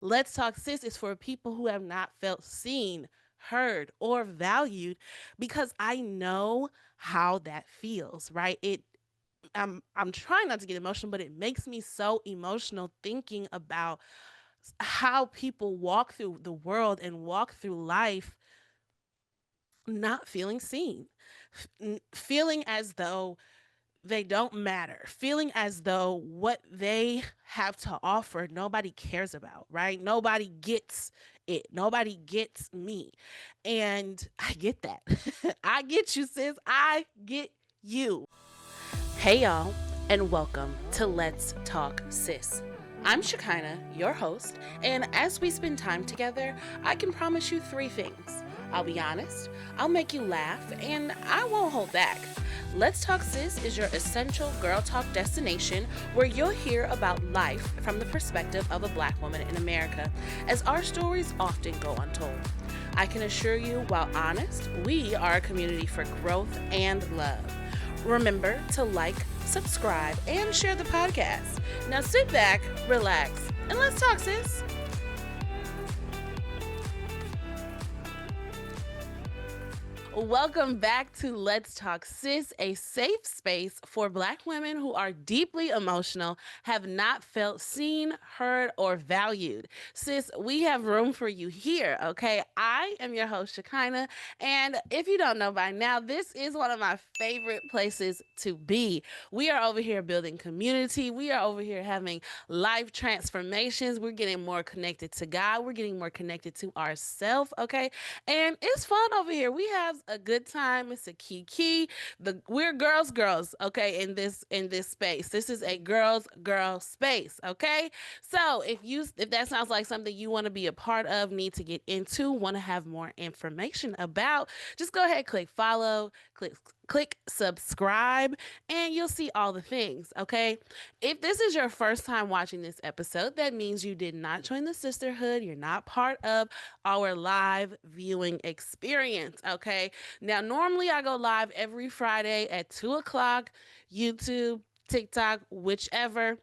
Let's Talk Sis is for people who have not felt seen, heard, or valued because I know how that feels, right? I'm trying not to get emotional, but it makes me so emotional thinking about how people walk through the world and walk through life not feeling seen, feeling as though they don't matter, feeling as though what they have to offer nobody cares about, right? Nobody gets it. Nobody gets me. And I get that. I get you, sis. I get you. Hey, y'all, and welcome to Let's Talk Sis. I'm Shekinah, your host, and as we spend time together, I can promise you three things. I'll be honest, I'll make you laugh, and I won't hold back. Let's Talk Sis is your essential girl talk destination where you'll hear about life from the perspective of a black woman in America, as our stories often go untold. I can assure you, while honest, we are a community for growth and love. Remember to like, subscribe, and share the podcast. Now sit back, relax, and let's talk, sis. Welcome back to Let's Talk Sis, a safe space for Black women who are deeply emotional, have not felt seen, heard, or valued. Sis, we have room for you here, okay? I am your host, Shekinah, and if you don't know by now, this is one of my favorite places to be. We are over here building community. We are over here having life transformations. We're getting more connected to God. We're getting more connected to ourselves, okay? And it's fun over here. We have a good time. It's a kiki. We're girls, okay, in this space. This is a girl space, okay? So if that sounds like something you want to be a part of, need to get into, want to have more information about, just go ahead, click follow, click subscribe, and you'll see all the things, okay? If this is your first time watching this episode, that means you did not join the sisterhood. You're not part of our live viewing experience, okay? Now, normally I go live every Friday at 2 o'clock, YouTube, TikTok, whichever.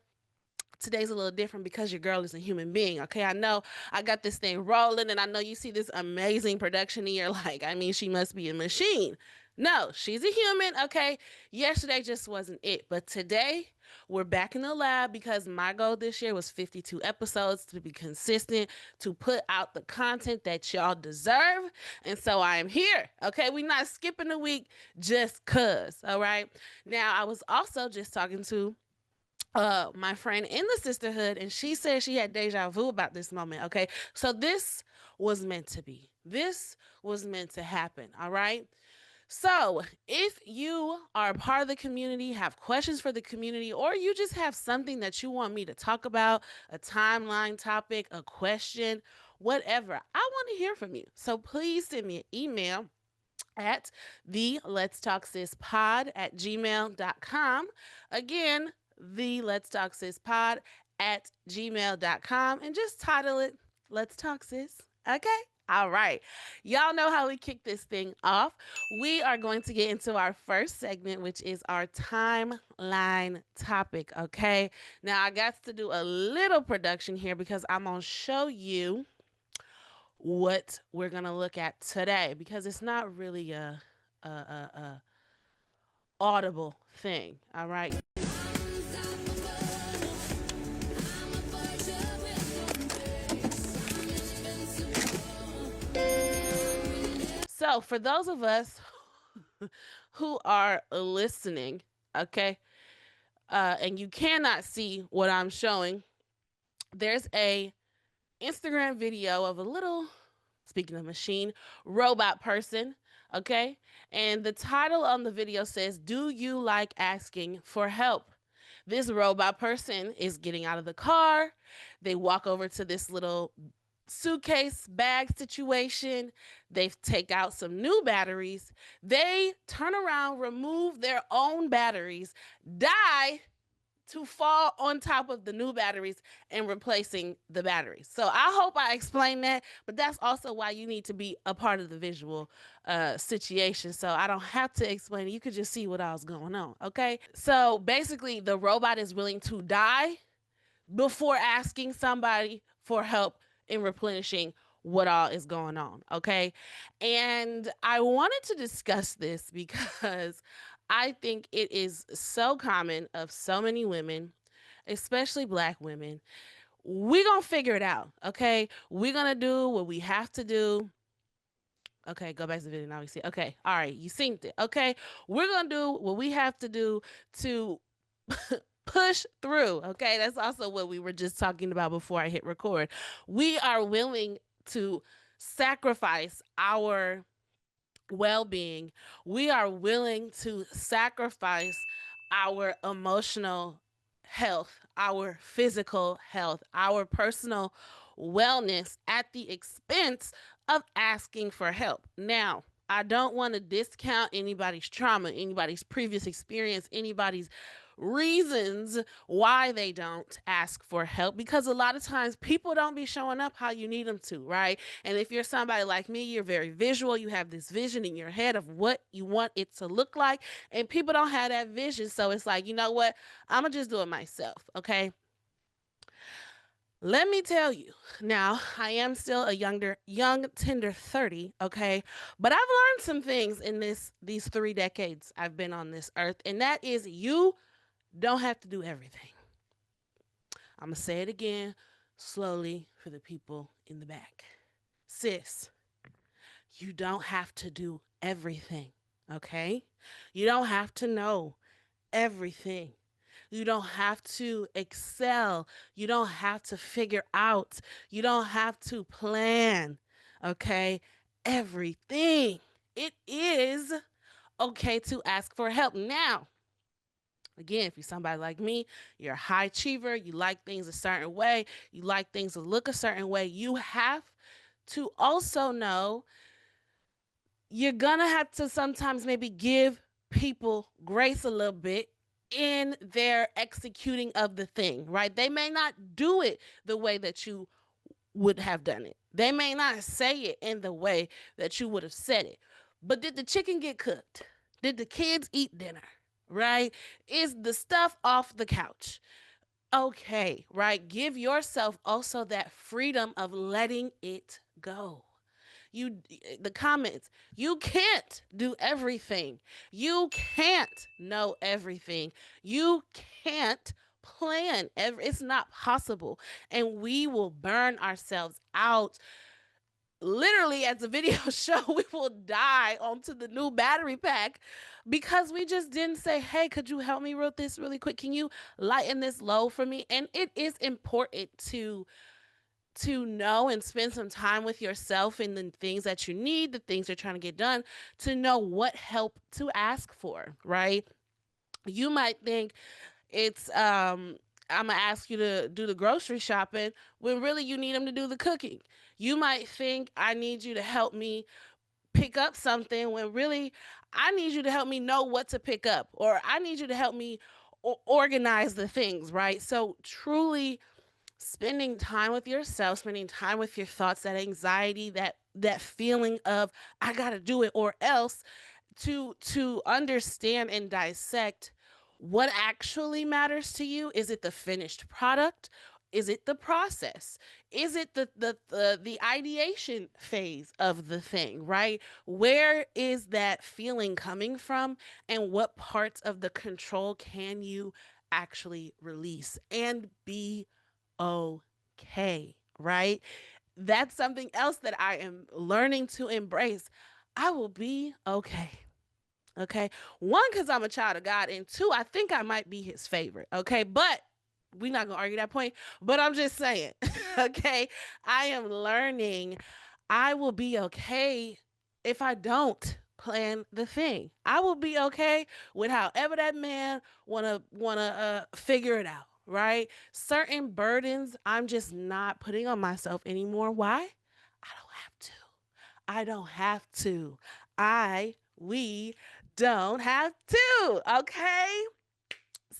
Today's a little different because your girl is a human being, okay? I know I got this thing rolling, and I know you see this amazing production, and you're like, I mean, she must be a machine. No, she's a human, okay? Yesterday just wasn't it, but today we're back in the lab because my goal this year was 52 episodes, to be consistent, to put out the content that y'all deserve. And so I am here, okay? We're not skipping a week just cuz, all right? Now, I was also just talking to my friend in the sisterhood, and she said she had deja vu about this moment, okay? So this was meant to be. This was meant to happen, all right? So, if you are a part of the community, have questions for the community, or you just have something that you want me to talk about, a timeline topic, a question, whatever, I want to hear from you. So, please send me an email at the Let's Talk Sis pod at gmail.com. Again, the Let's Talk Sis pod at gmail.com, and just title it Let's Talk Sis. Okay? All right. Y'all know how we kick this thing off. We are going to get into our first segment, which is our timeline topic. Okay. Now, I got to do a little production here because I'm going to show you what we're going to look at today because it's not really a audible thing. All right. So, for those of us who are listening, okay, and you cannot see what I'm showing, there's a Instagram video of a little, speaking of machine, robot person, okay? And the title on the video says, "Do you like asking for help?" This robot person is getting out of the car. They walk over to this little suitcase bag situation. They take out some new batteries. They turn around, remove their own batteries, die to fall on top of the new batteries and replacing the batteries. So I hope I explained that, but that's also why you need to be a part of the visual situation. So I don't have to explain it. You could just see what else going on, okay? So basically, the robot is willing to die before asking somebody for help in replenishing what all is going on. Okay. And I wanted to discuss this because I think it is so common of so many women, especially black women. We're going to figure it out. Okay. We're going to do what we have to do. Okay, go back to the video now. We see. Okay, all right, you synced it. Okay, we're gonna do what we have to do to push through. Okay, that's also what we were just talking about before I hit record. We are willing to sacrifice our well being. We are willing to sacrifice our emotional health, our physical health, our personal wellness at the expense of asking for help. Now, I don't want to discount anybody's trauma, anybody's previous experience, anybody's reasons why they don't ask for help, because a lot of times people don't be showing up how you need them to, right? And if you're somebody like me, you're very visual, you have this vision in your head of what you want it to look like, and people don't have that vision. So it's like, you know what, I'm gonna just do it myself. Okay, let me tell you. Now, I am still a young tender 30, okay? But I've learned some things in these 3 decades I've been on this earth, and that is, you don't have to do everything. I'm going to say it again slowly for the people in the back. Sis, you don't have to do everything, okay? You don't have to know everything. You don't have to excel. You don't have to figure out. You don't have to plan, okay? Everything. It is okay to ask for help. Now, again, if you're somebody like me, you're a high achiever, you like things a certain way, you like things to look a certain way, you have to also know you're gonna have to sometimes maybe give people grace a little bit in their executing of the thing, right? They may not do it the way that you would have done it. They may not say it in the way that you would have said it. But did the chicken get cooked? Did the kids eat dinner? Right? Is the stuff off the couch? Okay, right? Give yourself also that freedom of letting it go. You, the comments, you can't do everything. You can't know everything. You can't plan it's not possible, and we will burn ourselves out. Literally, as the video show, we will die onto the new battery pack because we just didn't say, hey, could you help me with this really quick? Can you lighten this load for me? And it is important to know and spend some time with yourself and the things that you need, the things you're trying to get done, to know what help to ask for, right? You might think it's I'm gonna ask you to do the grocery shopping when really you need them to do the cooking. You might think I need you to help me pick up something when really I need you to help me know what to pick up, or I need you to help me organize the things, right? So truly spending time with yourself, spending time with your thoughts, that anxiety, that feeling of I got to do it or else, to understand and dissect what actually matters to you. Is it the finished product? Is it the process? Is it the ideation phase of the thing, right? Where is that feeling coming from, and what parts of the control can you actually release and be okay, right? That's something else that I am learning to embrace. I will be okay. Okay. One, because I'm a child of God. And two, I think I might be his favorite. Okay. But we're not going to argue that point. But I'm just saying, okay, I am learning I will be okay if I don't plan the thing. I will be okay with however that man wanna figure it out, right? Certain burdens I'm just not putting on myself anymore. Why? I don't have to. I don't have to. We don't have to. Okay.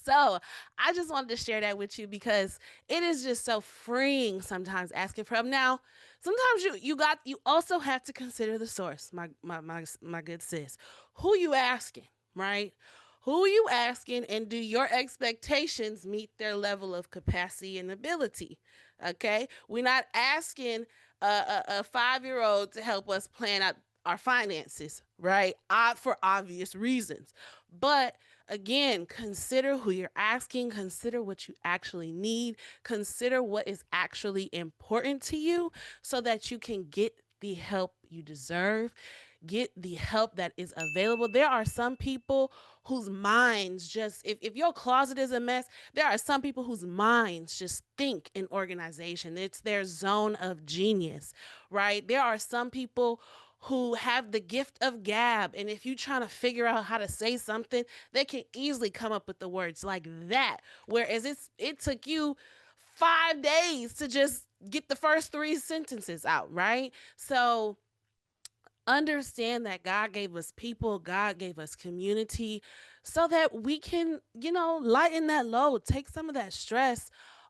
So I just wanted to share that with you because it is just so freeing sometimes asking for help. Now, sometimes you also have to consider the source, my good sis. Who you asking, right? Who you asking, and do your expectations meet their level of capacity and ability? Okay, we're not asking a 5-year old to help us plan out our finances, right? For obvious reasons. But again, consider who you're asking, consider what you actually need, consider what is actually important to you so that you can get the help you deserve, get the help that is available. There are some people whose minds just, if your closet is a mess, there are some people whose minds just think in organization. It's their zone of genius, right? There are some people who have the gift of gab. And if you're trying to figure out how to say something, they can easily come up with the words like that. Whereas it took you 5 days to just get the first three sentences out, right? So understand that God gave us people, God gave us community so that we can, lighten that load, take some of that stress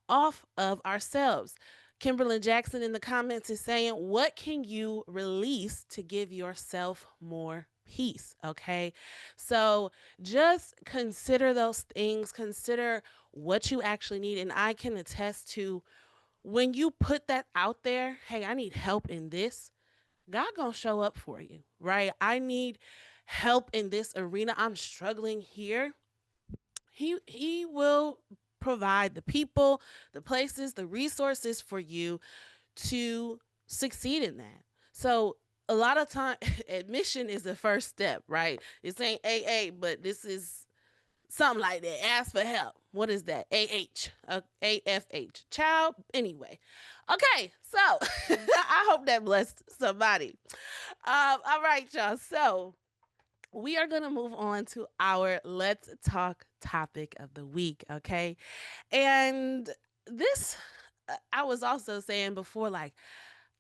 off of ourselves. Kimberly Jackson in the comments is saying, what can you release to give yourself more peace? Okay. So just consider those things, consider what you actually need. And I can attest to when you put that out there, hey, I need help in this, God gonna show up for you, right? I need help in this arena. I'm struggling here. He will provide the people, the places, the resources for you to succeed in that. So a lot of time admission is the first step, right? This ain't AA, but this is something like that. Ask for help. What is that? AH, AFH. Child. Anyway. Okay, so I hope that blessed somebody. All right, y'all. So we are gonna move on to our Let's Talk topic of the week. Okay, and this I was also saying before, like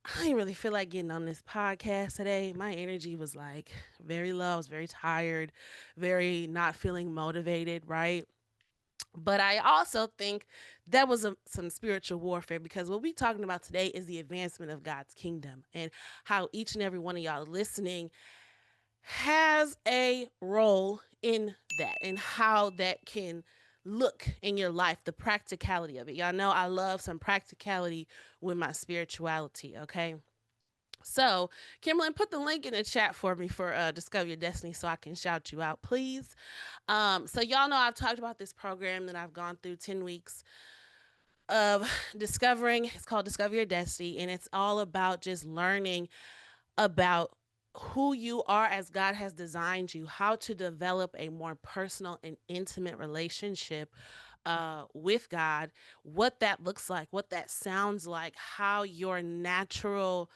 I didn't really feel like getting on this podcast today. My energy was like very low. I was very tired, very not feeling motivated, right? But I also think that was some spiritual warfare because what we're talking about today is the advancement of God's kingdom and how each and every one of y'all listening has a role in that and how that can look in your life, the practicality of it. Y'all know I love some practicality with my spirituality, okay? So, Kimberly, put the link in the chat for me for Discover Your Destiny so I can shout you out, please. So y'all know I've talked about this program that I've gone through 10 weeks of discovering. It's called Discover Your Destiny, and it's all about just learning about who you are as God has designed you, how to develop a more personal and intimate relationship with God, what that looks like, what that sounds like, how your natural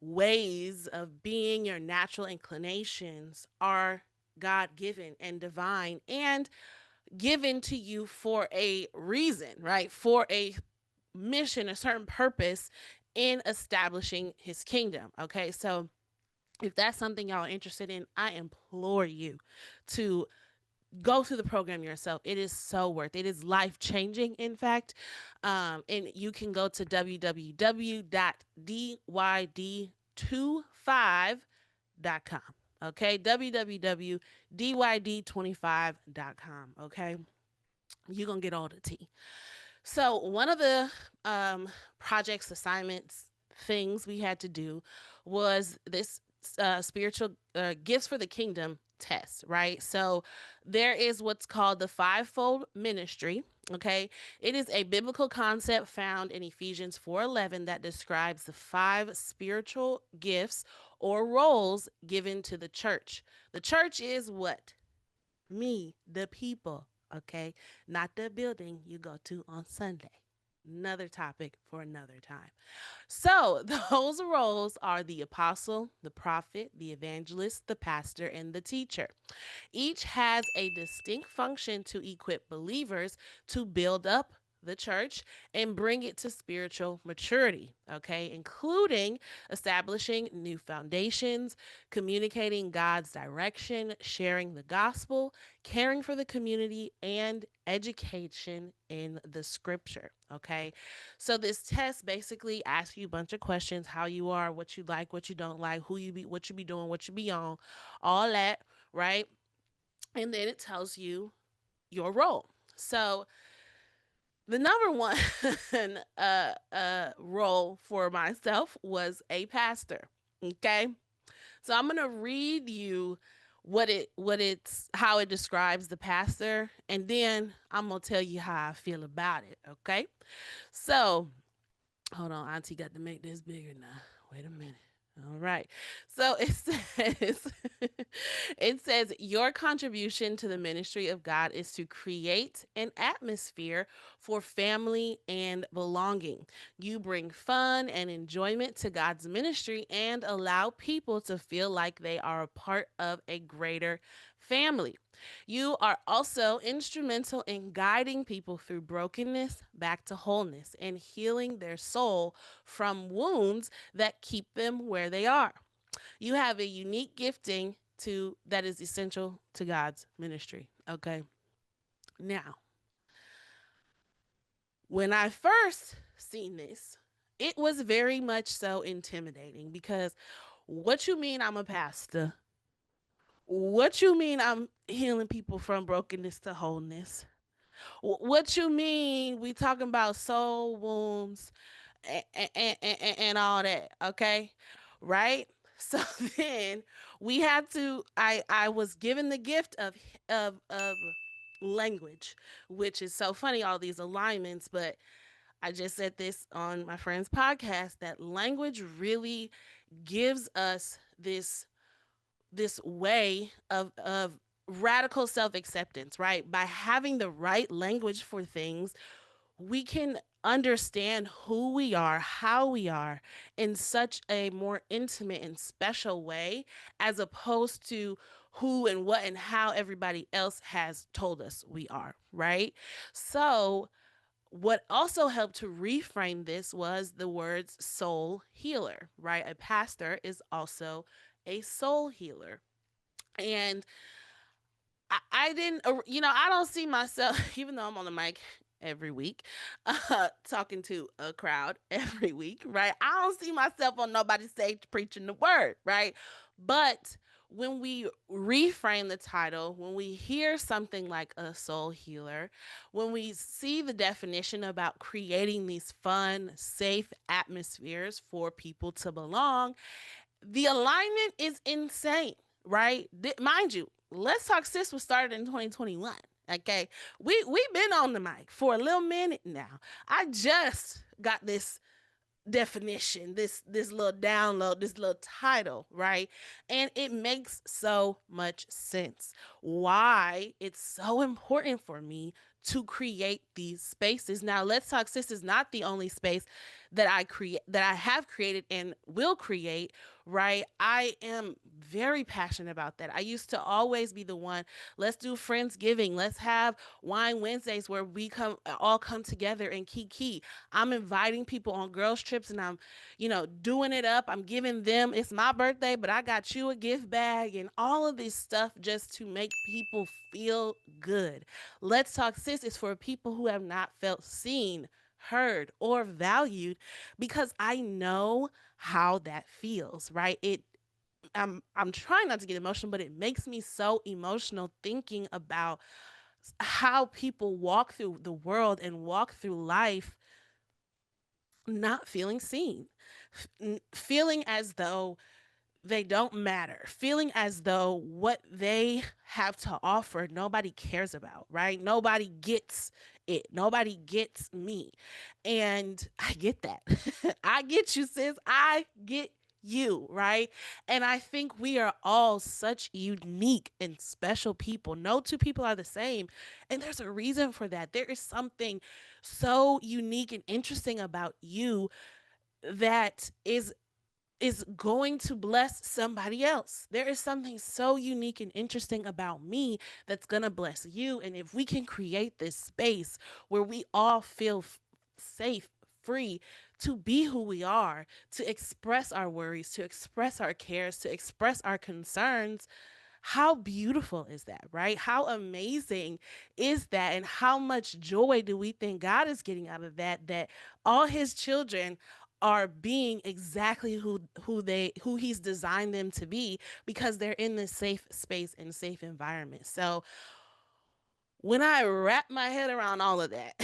ways of being, your natural inclinations are God given and divine and given to you for a reason, right? For a mission, a certain purpose in establishing his kingdom. Okay. So if that's something y'all are interested in, I implore you to go through the program yourself. It is so worth it. It is life changing, in fact. And you can go to www.dyd25.com. Okay, www.dyd25.com. Okay, you're gonna get all the tea. So one of the projects, assignments, things we had to do was this spiritual gifts for the kingdom test, right? So there is what's called the fivefold ministry. Okay, it is a biblical concept found in Ephesians 4:11 that describes the five spiritual gifts or roles given to the church. The church is what? Me, the people, okay? Not the building you go to on Sunday. Another topic for another time. So, those roles are the apostle, the prophet, the evangelist, the pastor, and the teacher. Each has a distinct function to equip believers to build up the church and bring it to spiritual maturity, okay, including establishing new foundations, communicating God's direction, sharing the gospel, caring for the community, and education in the scripture, okay? So this test basically asks you a bunch of questions: how you are, what you like, what you don't like, who you be, what you be doing, what you be on, all that, right? And then it tells you your role. So The number one role for myself was a pastor. Okay, so I'm gonna read you what it's how it describes the pastor, and then I'm gonna tell you how I feel about it. Okay, so hold on, Auntie got to make this bigger now. Wait a minute. All right. So it says it says your contribution to the ministry of God is to create an atmosphere for family and belonging. You bring fun and enjoyment to God's ministry and allow people to feel like they are a part of a greater family. You are also instrumental in guiding people through brokenness back to wholeness and healing their soul from wounds that keep them where they are. You have a unique gifting to that is essential to God's ministry. Okay. Now, when I first seen this, it was very much so intimidating because what you mean I'm a pastor? What you mean I'm healing people from brokenness to wholeness? What you mean we talking about soul wounds and all that, okay? Right? So then we had to I was given the gift of language, which is so funny, all these alignments, but I just said this on my friend's podcast that language really gives us this way of radical self-acceptance, right? By having the right language for things, we can understand who we are, how we are in such a more intimate and special way as opposed to who and what and how everybody else has told us we are, right? So, what also helped to reframe this was the words soul healer, right? A pastor is also a soul healer. And I didn't, I don't see myself, even though I'm on the mic every week, talking to a crowd every week, right? I don't see myself on nobody's stage preaching the word, right? But when we reframe the title, when we hear something like a soul healer, when we see the definition about creating these fun, safe atmospheres for people to belong, the alignment is insane, right? Mind you, Let's Talk Sis was started in 2021. Okay, we've been on the mic for a little minute now. I just got this definition, this little download, this little title, right? And it makes so much sense why it's so important for me to create these spaces. Now, Let's Talk Sis is not the only space that I have created and will create, right? I am very passionate about that. I used to always be the one, let's do Friendsgiving, let's have Wine Wednesdays where we all come together and kiki. I'm inviting people on girls trips and I'm, doing it up. I'm giving them, it's my birthday, but I got you a gift bag and all of this stuff just to make people feel good. Let's Talk Sis is for people who have not felt seen, heard, or valued because I know how that feels, right? I'm trying not to get emotional, but it makes me so emotional thinking about how people walk through the world and walk through life not feeling seen, feeling as though they don't matter, feeling as though what they have to offer nobody cares about, right? Nobody gets it. Nobody gets me. And I get that. I get you, sis. I get you, right? And I think we are all such unique and special people. No two people are the same. And there's a reason for that. There is something so unique and interesting about you that is going to bless somebody else. There is something so unique and interesting about me that's going to bless you. And if we can create this space where we all feel safe, free to be who we are, to express our worries, to express our cares, to express our concerns, how beautiful is that, right? How amazing is that? And how much joy do we think God is getting out of that? That all his children are being exactly who he's designed them to be because they're in this safe space and safe environment. So When I wrap my head around all of that,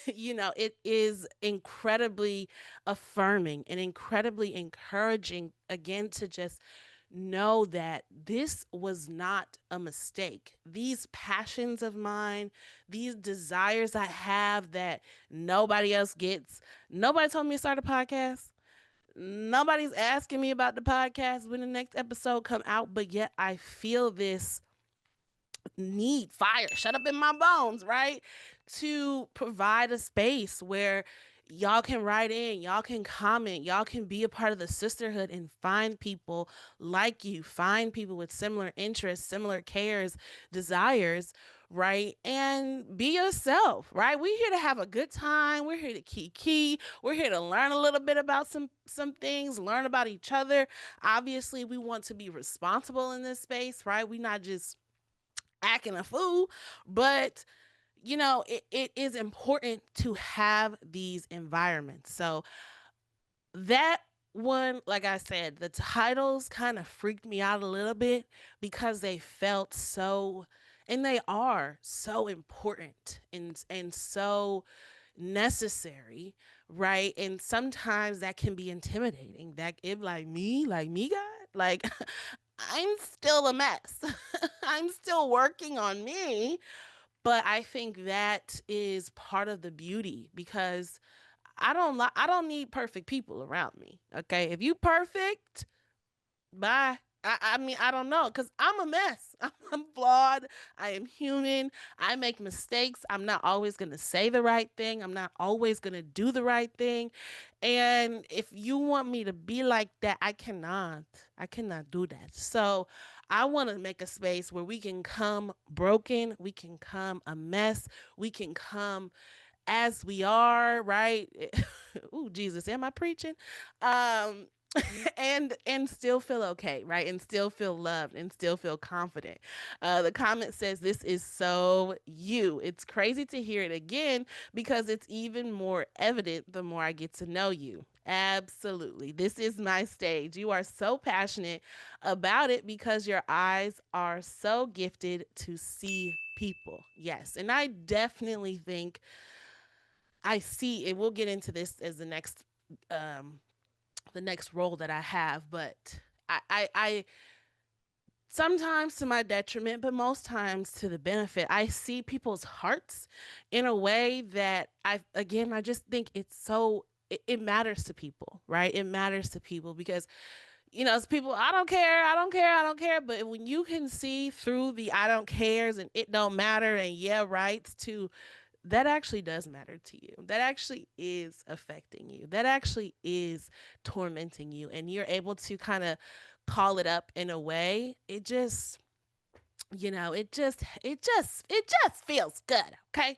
it is incredibly affirming and incredibly encouraging again to just know that this was not a mistake. These passions of mine, these desires I have that nobody else gets. Nobody told me to start a podcast. Nobody's asking me about the podcast when the next episode come out, but yet I feel this need fire shut up in my bones, right? To provide a space where y'all can write in, y'all can comment, y'all can be a part of the sisterhood and find people like you, find people with similar interests, similar cares, desires, right? And be yourself, right? We're here to have a good time. We're here to key. We're here to learn a little bit about some things, learn about each other. Obviously, we want to be responsible in this space, right? We not just acting a fool, but it is important to have these environments. So that one, like I said, the titles kind of freaked me out a little bit because they felt so, and they are so important and so necessary, right? And sometimes that can be intimidating. That if like me, God, like I'm still a mess. I'm still working on me. But I think that is part of the beauty because I don't need perfect people around me. Okay. If you perfect, bye. I mean, I don't know because I'm a mess. I'm flawed. I am human. I make mistakes. I'm not always going to say the right thing. I'm not always going to do the right thing. And if you want me to be like that, I cannot. I cannot do that. So I want to make a space where we can come broken, we can come a mess, we can come as we are, right? Ooh, Jesus, am I preaching? Um, and still feel okay, right? And still feel loved and still feel confident. The comment says this is so you. It's crazy to hear it again because it's even more evident the more I get to know you. Absolutely. This is my stage. You are so passionate about it because your eyes are so gifted to see people. Yes. And I definitely think I see, and we'll get into this as um the next role that I have, but I sometimes to my detriment, but most times to the benefit, I see people's hearts in a way that I just think it's so it matters to people, right? It matters to people because it's people, I don't care, I don't care, I don't care. But when you can see through the I don't cares and it don't matter and yeah, rights to that actually does matter to you. That actually is affecting you. That actually is tormenting you. And you're able to kind of call it up in a way. It just, it just feels good. Okay.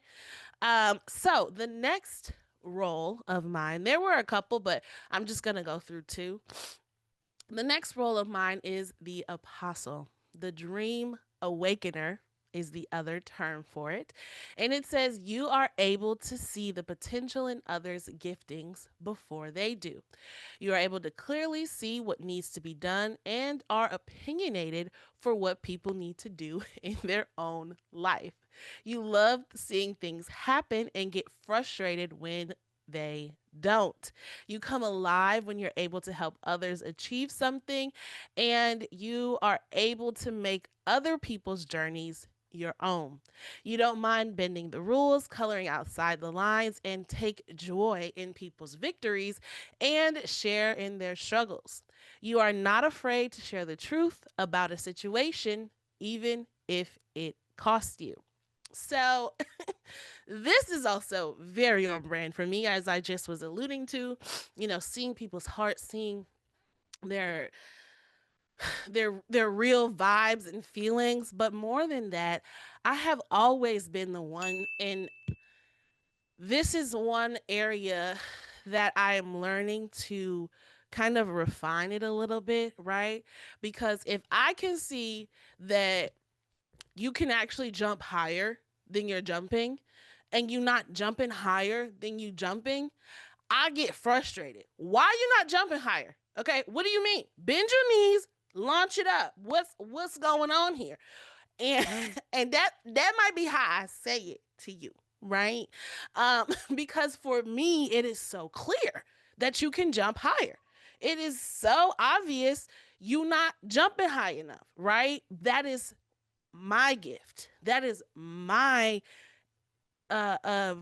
So the next role of mine, there were a couple, but I'm just gonna go through two. The next role of mine is the apostle. The dream awakener is the other term for it. And it says you are able to see the potential in others' giftings before they do. You are able to clearly see what needs to be done and are opinionated for what people need to do in their own life. You love seeing things happen and get frustrated when they don't. You come alive when you're able to help others achieve something and you are able to make other people's journeys your own. You don't mind bending the rules, coloring outside the lines, and take joy in people's victories and share in their struggles. You are not afraid to share the truth about a situation, even if it costs you. So, this is also very on brand for me, as I just was alluding to. Seeing people's hearts, seeing their their real vibes and feelings. But more than that, I have always been the one, and this is one area that I am learning to kind of refine it a little bit, right? Because if I can see that you can actually jump higher than you're jumping and you not jumping higher than you jumping, I get frustrated. Why are you not jumping higher? Okay, what do you mean? Bend your knees, launch it up. What's going on here? and and that might be how I say it to you, right? Because for me it is so clear that you can jump higher. It is so obvious you not jumping high enough, right? That is my gift. That is my uh, uh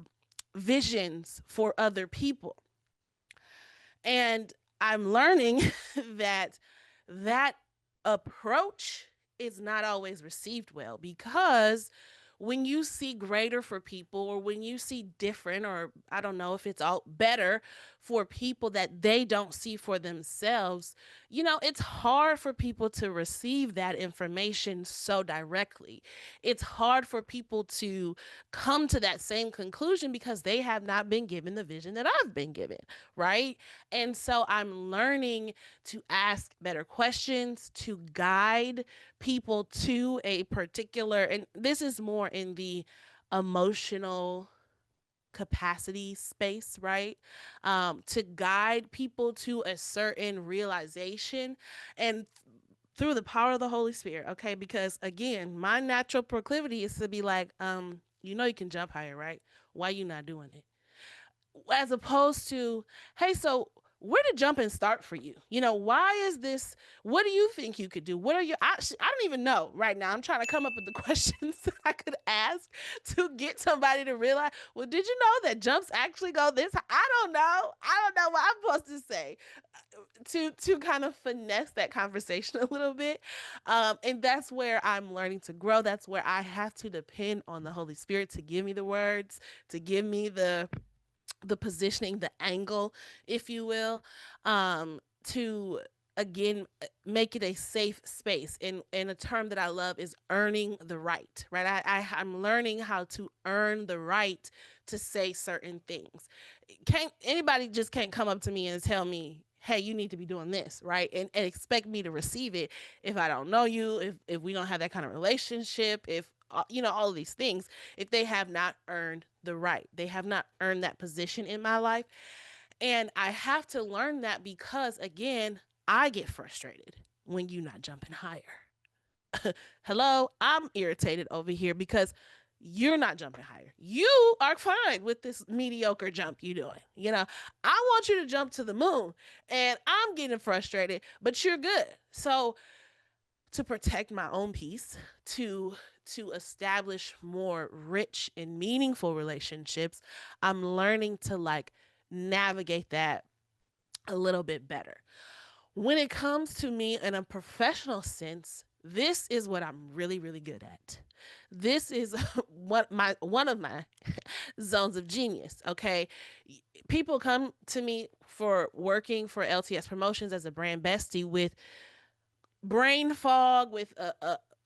visions for other people. And I'm learning that that approach is not always received well, because when you see greater for people, or when you see different, or I don't know if it's all better for people that they don't see for themselves, it's hard for people to receive that information so directly. It's hard for people to come to that same conclusion because they have not been given the vision that I've been given, right? And so I'm learning to ask better questions, to guide people to a particular, and this is more in the emotional capacity space, right? To guide people to a certain realization, and through the power of the Holy Spirit, okay? Because again, my natural proclivity is to be like, you can jump higher, right? Why you not doing it? As opposed to, hey, so where did jumping start for you? Why is this? What do you think you could do? What are your? I don't even know right now. I'm trying to come up with the questions that I could ask to get somebody to realize. Well, did you know that jumps actually go this? I don't know. I don't know what I'm supposed to say to kind of finesse that conversation a little bit. And that's where I'm learning to grow. That's where I have to depend on the Holy Spirit to give me the words, to give me the positioning, the angle, if you will, to again make it a safe space. And a term that I love is earning the right, right? I'm learning how to earn the right to say certain things. Can't anybody just can't come up to me and tell me, hey, you need to be doing this, right? And expect me to receive it if I don't know you, if we don't have that kind of relationship, if all of these things, if they have not earned the right, they have not earned that position in my life. And I have to learn that because, again, I get frustrated when you're not jumping higher. Hello, I'm irritated over here because you're not jumping higher. You are fine with this mediocre jump you doing. I want you to jump to the moon, and I'm getting frustrated, but you're good. So to protect my own peace, to establish more rich and meaningful relationships, I'm learning to like navigate that a little bit better. When it comes to me in a professional sense, this is what I'm really really good at. This is one of my zones of genius, okay? People come to me for working for LTS Promotions as a brand bestie with brain fog, with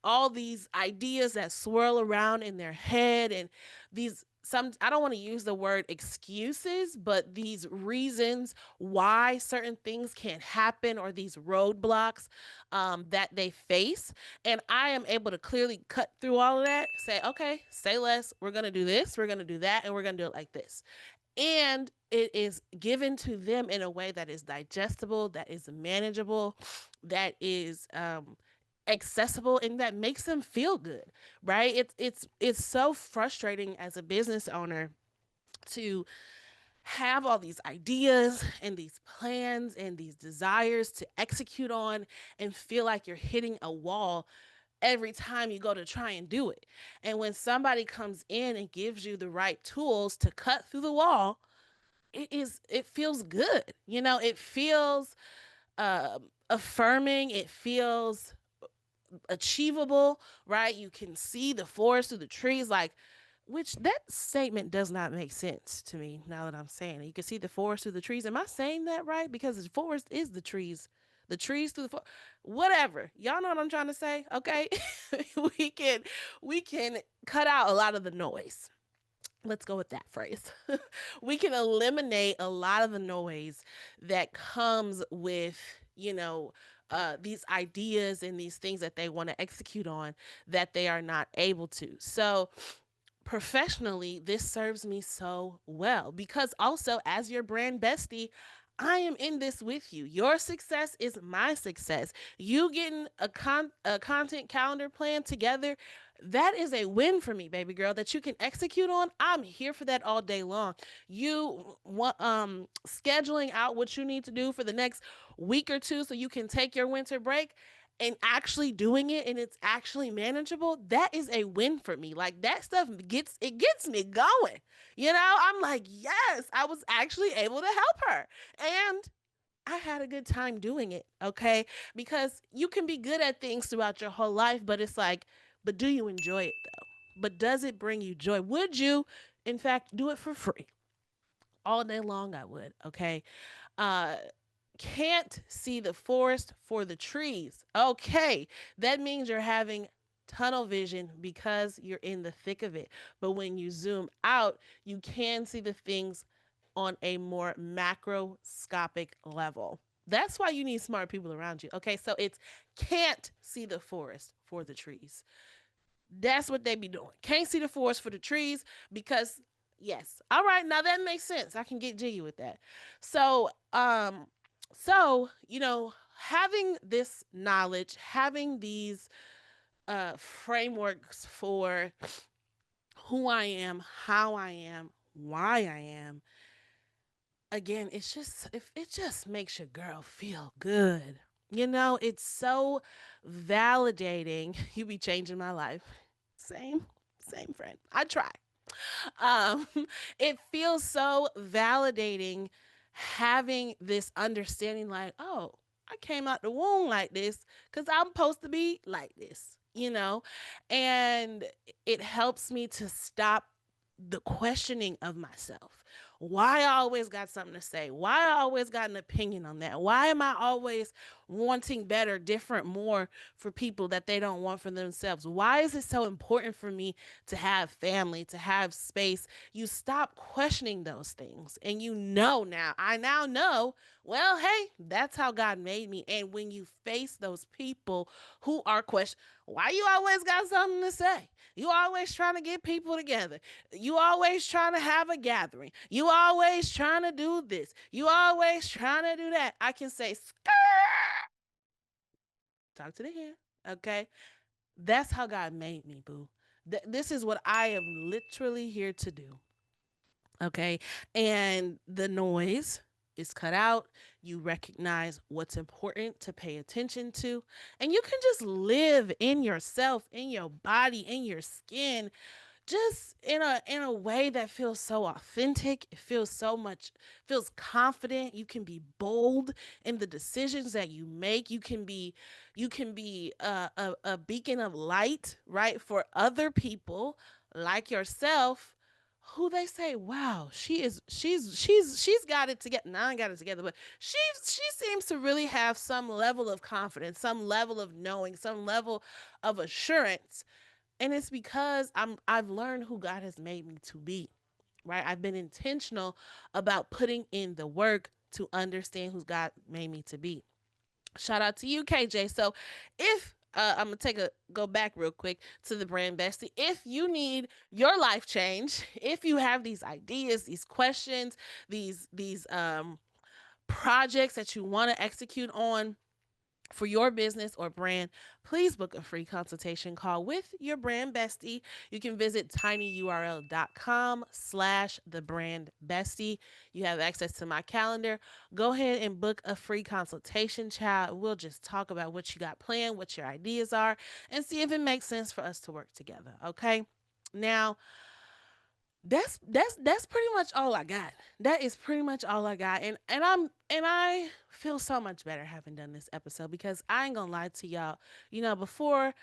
all these ideas that swirl around in their head, and these some, I don't want to use the word excuses, but these reasons why certain things can't happen, or these roadblocks that they face. And I am able to clearly cut through all of that, say, okay, say less, we're going to do this, we're going to do that, and we're going to do it like this. And it is given to them in a way that is digestible, that is manageable, that is accessible, and that makes them feel good, right? It's so frustrating as a business owner to have all these ideas and these plans and these desires to execute on, and feel like you're hitting a wall every time you go to try and do it. And when somebody comes in and gives you the right tools to cut through the wall, it feels good. It feels affirming. It feels achievable, right? You can see the forest through the trees, like, which that statement does not make sense to me now that I'm saying it. You can see the forest through the trees. Am I saying that right? Because the forest is the trees through the forest. Whatever. Y'all know what I'm trying to say, okay? we can we can cut out a lot of the noise. Let's go with that phrase. We can eliminate a lot of the noise that comes with, these ideas and these things that they want to execute on that they are not able to. So, professionally, this serves me so well because also, as your brand bestie, I am in this with you. Your success is my success. You getting a content calendar plan together, that is a win for me, baby girl, that you can execute on. I'm here for that all day long. You want scheduling out what you need to do for the next week or two so you can take your winter break and actually doing it and it's actually manageable. That is a win for me. Like that stuff gets me going. I'm like, yes, I was actually able to help her. And I had a good time doing it, okay? Because you can be good at things throughout your whole life, but it's like, but do you enjoy it though? But does it bring you joy? Would you, in fact, do it for free? All day long, I would, okay? Uh, can't see the forest for the trees. Okay, that means you're having tunnel vision because you're in the thick of it. But when you zoom out, you can see the things on a more macroscopic level. That's why you need smart people around you. Okay, so it's can't see the forest for the trees. That's what they be doing. Can't see the forest for the trees because yes. All right, now that makes sense. I can get jiggy with that. So, having this knowledge, having these frameworks for who I am, how I am, why I am, again, it just makes your girl feel good. It's so validating. You be changing my life. Same, same friend. I try. Um, it feels so validating having this understanding like, oh, I came out the womb like this because I'm supposed to be like this. And it helps me to stop the questioning of myself. Why I always got something to say? Why I always got an opinion on that? Why am I always wanting better, different, more for people that they don't want for themselves? Why is it so important for me to have family, to have space? You stop questioning those things. And now, I now know, well, hey, that's how God made me. And when you face those people who are questioning, why you always got something to say? You always trying to get people together. You always trying to have a gathering. You always trying to do this. You always trying to do that. I can say, skirt. Talk to the hand. Okay. That's how God made me, boo. This is what I am literally here to do. Okay. And the noise is cut out. You recognize what's important to pay attention to. And you can just live in yourself, in your body, in your skin, just in a way that feels so authentic. It feels confident. You can be bold in the decisions that you make. You can be a beacon of light, right, for other people like yourself, who they say, wow, she's got it together. Now I got it together, but she seems to really have some level of confidence, some level of knowing, some level of assurance. And it's because I've learned who God has made me to be, right? I've been intentional about putting in the work to understand who God made me to be. Shout out to you, KJ. So if I'm gonna go back real quick to the brand bestie. If you need your life change, if you have these ideas, these questions, these projects that you want to execute on, for your business or brand, please book a free consultation call with your brand bestie. You can visit tinyurl.com/the brand bestie. You have access to my calendar. Go ahead and book a free consultation, child. We'll just talk about what you got planned, what your ideas are, and see if it makes sense for us to work together. Okay. Now, that's pretty much all I got. That is pretty much all I got. And I feel so much better having done this episode because I ain't gonna lie to y'all. Before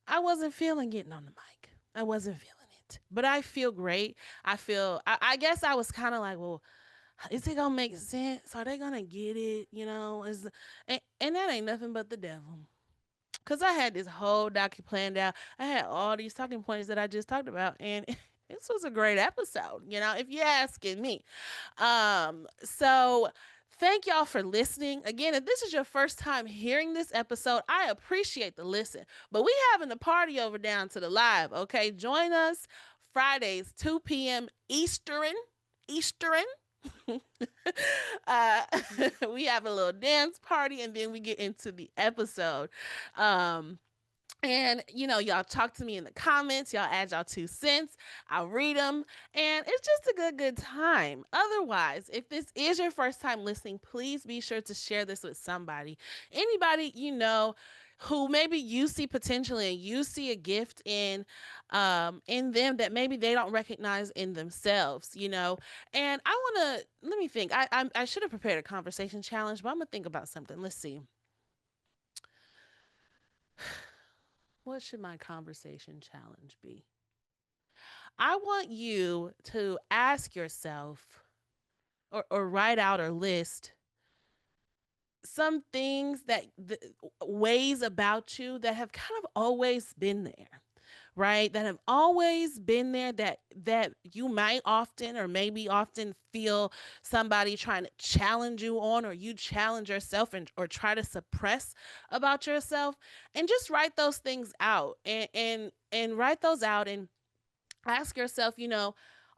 I wasn't feeling getting on the mic. I wasn't feeling it. But I feel great. I guess I was kind of like, well, is it gonna make sense? Are they gonna get it? And that ain't nothing but the devil. Cause I had this whole docu planned out. I had all these talking points that I just talked about, and this was a great episode. If you're asking me. So thank y'all for listening. Again, if this is your first time hearing this episode, I appreciate the listen. But we having a party over down to the live. Okay, join us Fridays 2 p.m. Eastern. Eastern. uh, we have a little dance party, and then we get into the episode. Um, and y'all talk to me in the comments. Y'all add y'all 2 cents. I'll read them, and it's just a good time. Otherwise, if this is your first time listening, please be sure to share this with somebody, anybody who maybe you see potential and you see a gift in them that maybe they don't recognize in themselves. And I want to let me think. I should have prepared a conversation challenge, but I'm gonna think about something. Let's see. What should my conversation challenge be? I want you to ask yourself or write out or list some things ways about you that have kind of always been there, right? That have always been there, that you might often or maybe often feel somebody trying to challenge you on, or you challenge yourself or try to suppress about yourself. And just write those things out, and write those out, and ask yourself,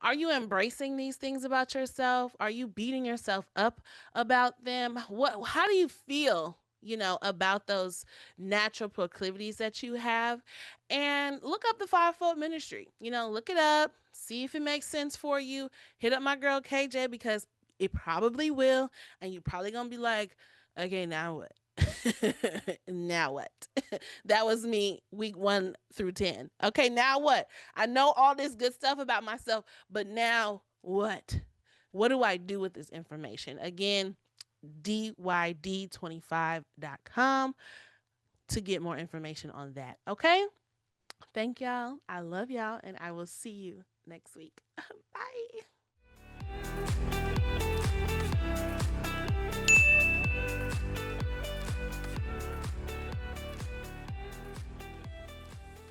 are you embracing these things about yourself? Are you beating yourself up about them? How do you feel, about those natural proclivities that you have? And look up the fivefold ministry. Look it up, see if it makes sense for you. Hit up my girl KJ, because it probably will, and you're probably gonna be like, okay, now what? Now what? That was me week 1 through 10. Okay, now what? I know all this good stuff about myself, but now what? What do I do with this information? Again, dyd25.com to get more information on that. Okay? Thank y'all. I love y'all, and I will see you next week. Bye.